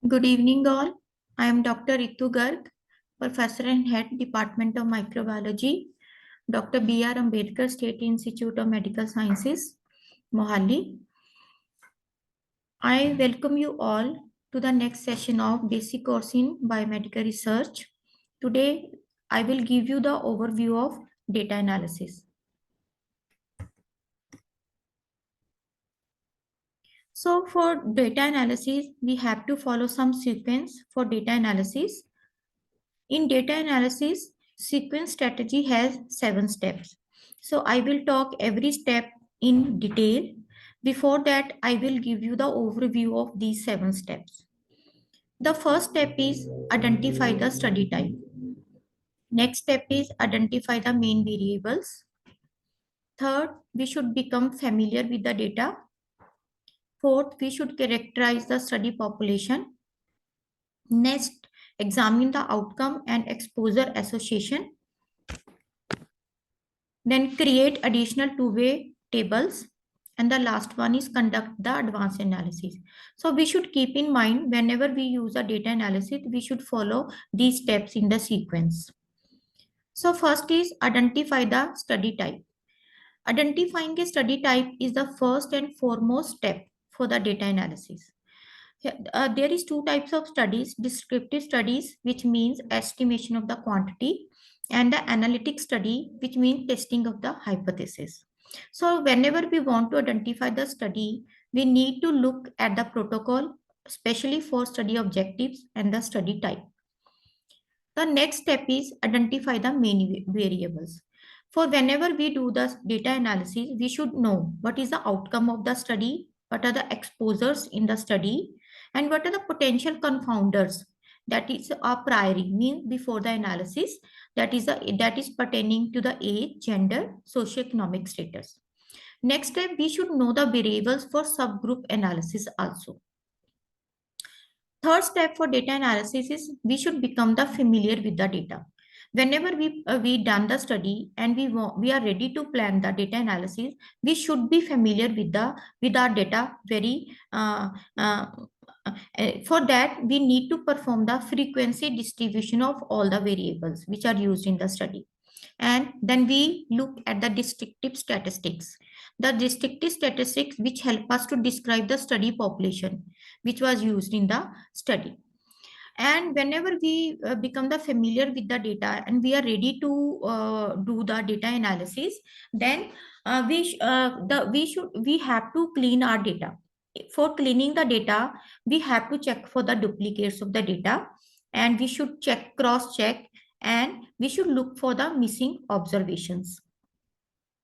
Good evening, all. I am Dr. Ritu Garg, Professor and Head Department of Microbiology, Dr. B.R. Ambedkar State Institute of Medical Sciences, Mohali. I welcome you all to the next session of Basic Course in Biomedical Research. Today, I will give you the overview of data analysis. So, for data analysis, we have to follow some sequence for data analysis. In data analysis, sequence strategy has 7 steps. So I will talk every step in detail. Before that, I will give you the overview of these 7 steps. The first step is identify the study type. Next step is identify the main variables. Third, we should become familiar with the data. Fourth, we should characterize the study population. Next, examine the outcome and exposure association. Then create additional two-way tables. And the last one is conduct the advanced analysis. So we should keep in mind whenever we use a data analysis, we should follow these steps in the sequence. So first is identify the study type. Identifying a study type is the first and foremost step for the data analysis. There is two types of studies: descriptive studies, which means estimation of the quantity, and the analytic study, which means testing of the hypothesis. So whenever we want to identify the study, we need to look at the protocol, especially for study objectives and the study type. The next step is identify the main variables. For whenever we do the data analysis, we should know what is the outcome of the study, what are the exposures in the study, and what are the potential confounders. That is a priori, means before the analysis, that is pertaining to the age, gender, socioeconomic status. Next step, we should know the variables for subgroup analysis also. Third step for data analysis is we should become the familiar with the data. Whenever we done the study and we are ready to plan the data analysis, we should be familiar with our data very. For that, we need to perform the frequency distribution of all the variables which are used in the study. And then we look at the descriptive statistics. The descriptive statistics which help us to describe the study population which was used in the study. And whenever we become the familiar with the data and we are ready to do the data analysis, then we have to clean our data. For cleaning the data, we have to check for the duplicates of the data, and we should cross check, and we should look for the missing observations.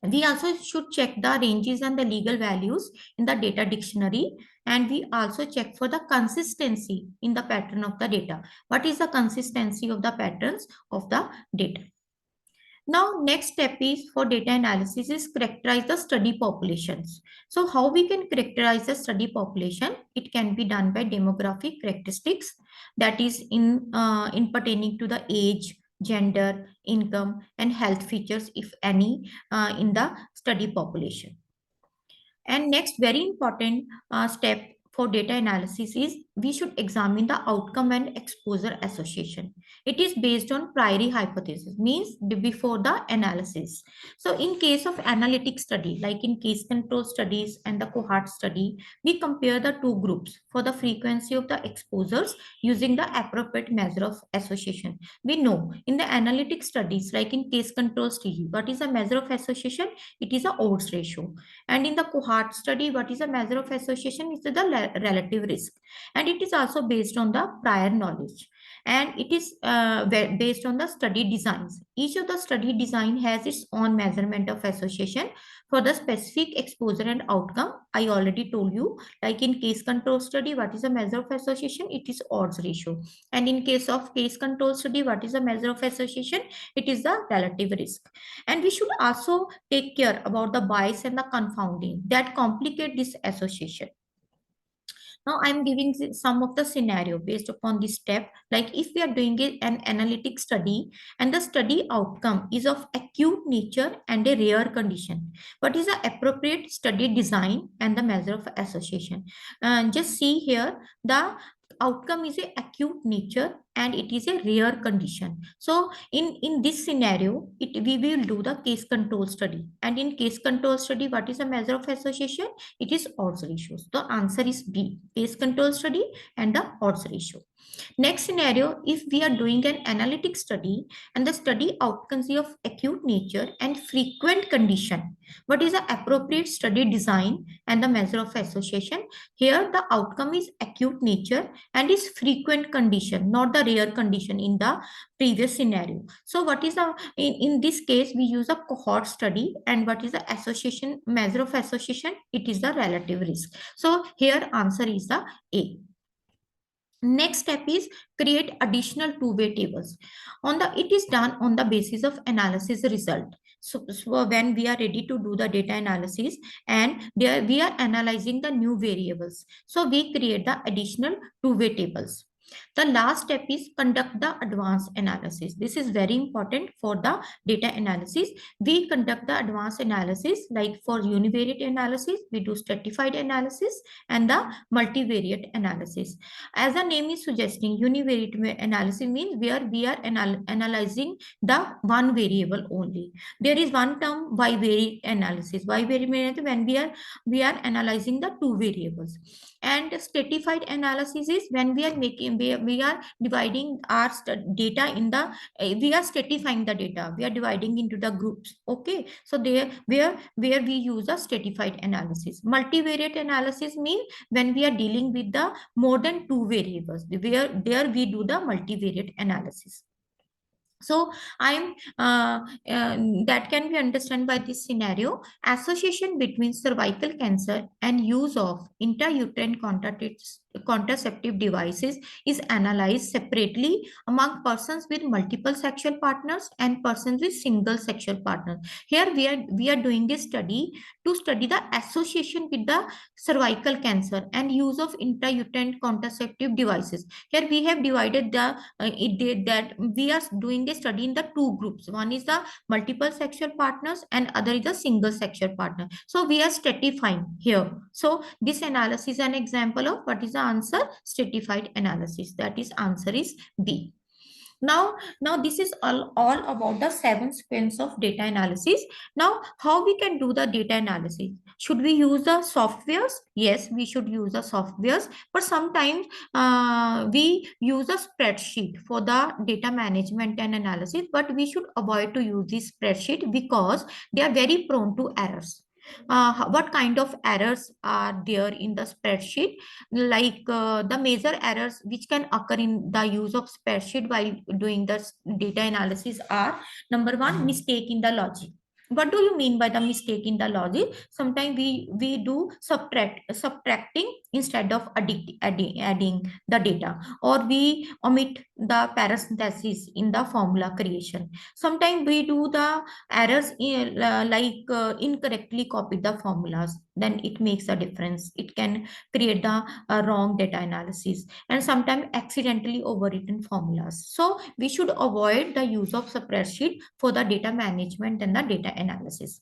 We also should check the ranges and the legal values in the data dictionary, and we also check for the consistency in the pattern of the data. What is the consistency of the patterns of the data? Now, next step is for data analysis is characterize the study populations. So how we can characterize the study population? It can be done by demographic characteristics, that is in pertaining to the age, gender, income, and health features, if any, in the study population. And next very important step for data analysis is we should examine the outcome and exposure association. It is based on priori hypothesis, means before the analysis. So in case of analytic study, like in case control studies and the cohort study, we compare the two groups for the frequency of the exposures using the appropriate measure of association. We know in the analytic studies, like in case control study, what is a measure of association? It is a odds ratio. And in the cohort study, what is a measure of association? It's the relative risk. And it is also based on the prior knowledge. And it is based on the study designs. Each of the study design has its own measurement of association for the specific exposure and outcome. I already told you, like in case control study, what is a measure of association? It is odds ratio. And in case of case control study, what is a measure of association? It is the relative risk. And we should also take care about the bias and the confounding that complicate this association. Now I'm giving some of the scenario based upon this step. Like if we are doing an analytic study and the study outcome is of acute nature and a rare condition, what is the appropriate study design and the measure of association? Just see here the outcome is a acute nature and it is a rare condition. So in this scenario, we will do the case control study. And in case control study, what is a measure of association? It is odds ratios. The answer is B, case control study and the odds ratio. Next scenario, if we are doing an analytic study and the study outcomes of acute nature and frequent condition, what is the appropriate study design and the measure of association? Here the outcome is acute nature and is frequent condition, not the rare condition in the previous scenario. So what is the, in this case, we use a cohort study, and what is the association, measure of association? It is the relative risk. So here answer is the A. Next step is create additional two-way tables. It is done on the basis of analysis result. So when we are ready to do the data analysis and there we are analyzing the new variables, so we create the additional two-way tables. The last step is conduct the advanced analysis. This is very important for the data analysis. We conduct the advanced analysis, like for univariate analysis, we do stratified analysis and the multivariate analysis. As the name is suggesting, univariate analysis means where we are analyzing the one variable only. There is one term bivariate analysis. Bivariate means when we are analyzing the two variables. And stratified analysis is when we are making, we are dividing our data in the, we are stratifying the data, we are dividing into the groups. Okay, so there where we use a stratified analysis. Multivariate analysis means when we are dealing with the more than two variables, where there we do the multivariate analysis. So I'm that can be understood by this scenario. Association between cervical cancer and use of intrauterine contraceptive devices is analyzed separately among persons with multiple sexual partners and persons with single sexual partners. Here we are doing this study to study the association with the cervical cancer and use of intrauterine contraceptive devices. Here we have divided the it did that we are doing a study in the two groups. One is the multiple sexual partners and other is the single sexual partner. So we are stratifying here. So this analysis is an example of what is the answer, stratified analysis. That is answer is B. Now this is all about the 7 spins of data analysis. Now how we can do the data analysis? Should we use the softwares? Yes, we should use the softwares, but sometimes we use a spreadsheet for the data management and analysis, but we should avoid to use this spreadsheet because they are very prone to errors. What kind of errors are there in the spreadsheet? Like the major errors which can occur in the use of spreadsheet while doing the data analysis are: number one, mistake in the logic. What do you mean by the mistake in the logic? Sometimes we do subtracting instead of adding the data, or we omit the parentheses in the formula creation. Sometimes we do the errors incorrectly copy the formulas, then it makes a difference. It can create the wrong data analysis, and sometimes accidentally overwritten formulas. So we should avoid the use of spreadsheet for the data management and the data analysis.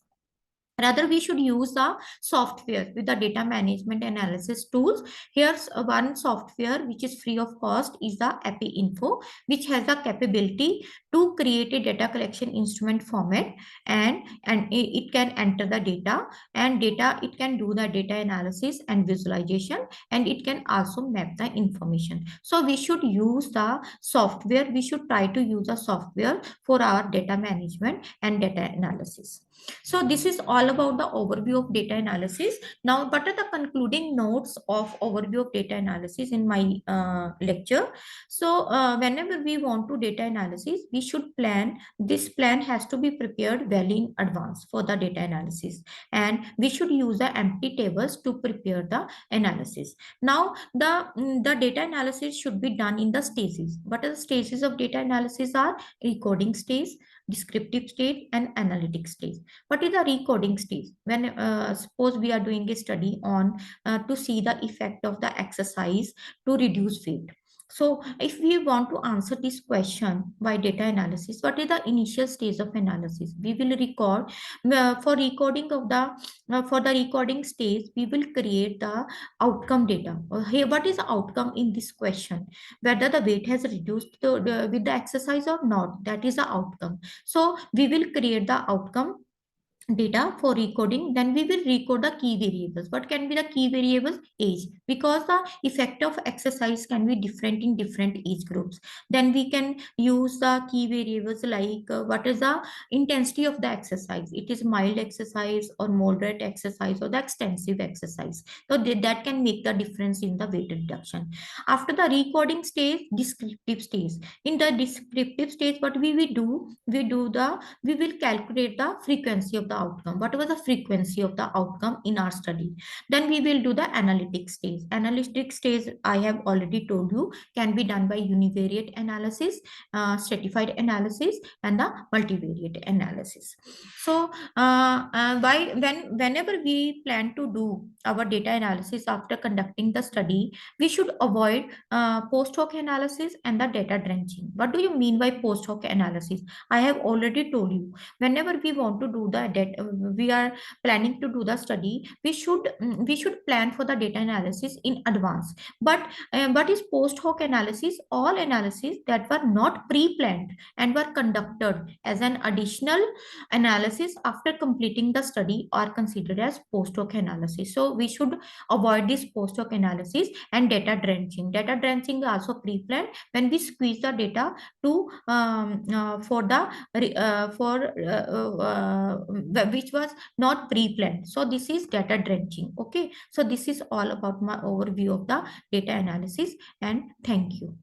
Rather, we should use the software with the data management analysis tools. Here's one software which is free of cost is the API Info, which has the capability to create a data collection instrument format, and it can enter the data, and it can do the data analysis and visualization, and it can also map the information. So we should use the software. We should try to use the software for our data management and data analysis. So this is all about the overview of data analysis. Now, what are the concluding notes of overview of data analysis in my lecture? So whenever we want to data analysis, we should plan. This plan has to be prepared well in advance for the data analysis, and we should use the empty tables to prepare the analysis. Now, the data analysis should be done in the stages. What are the stages of data analysis? Are recording stage, descriptive stage, and analytic stage. What is the recording stage? When suppose we are doing a study on to see the effect of the exercise to reduce weight. So if we want to answer this question, why data analysis, what is the initial stage of analysis? We will record for recording of the for the recording stage, we will create the outcome data. Hey, what is the outcome in this question? Whether the weight has reduced with the exercise or not, that is the outcome. So we will create the outcome data for recording. Then we will record the key variables. What can be the key variables? Age, because the effect of exercise can be different in different age groups. Then we can use the key variables like what is the intensity of the exercise, it is mild exercise or moderate exercise or the extensive exercise. So that can make the difference in the weight reduction. After the recording stage, descriptive stage. In the descriptive stage, what we will do, we will calculate the frequency of the outcome. What was the frequency of the outcome in our study? Then we will do the analytic stage. Analytic stage, I have already told you, can be done by univariate analysis, stratified analysis, and the multivariate analysis. So whenever we plan to do our data analysis after conducting the study, we should avoid post hoc analysis and the data drenching. What do you mean by post hoc analysis? I have already told you, whenever we want to do the data, we are planning to do the study, we should plan for the data analysis in advance. But what is post hoc analysis? All analysis that were not pre-planned and were conducted as an additional analysis after completing the study are considered as post hoc analysis. So we should avoid this post hoc analysis. And data drenching, data drenching is also pre-planned, when we squeeze the data to for the which was not pre-planned. So this is data drenching. Okay, so this is all about my overview of the data analysis, and thank you.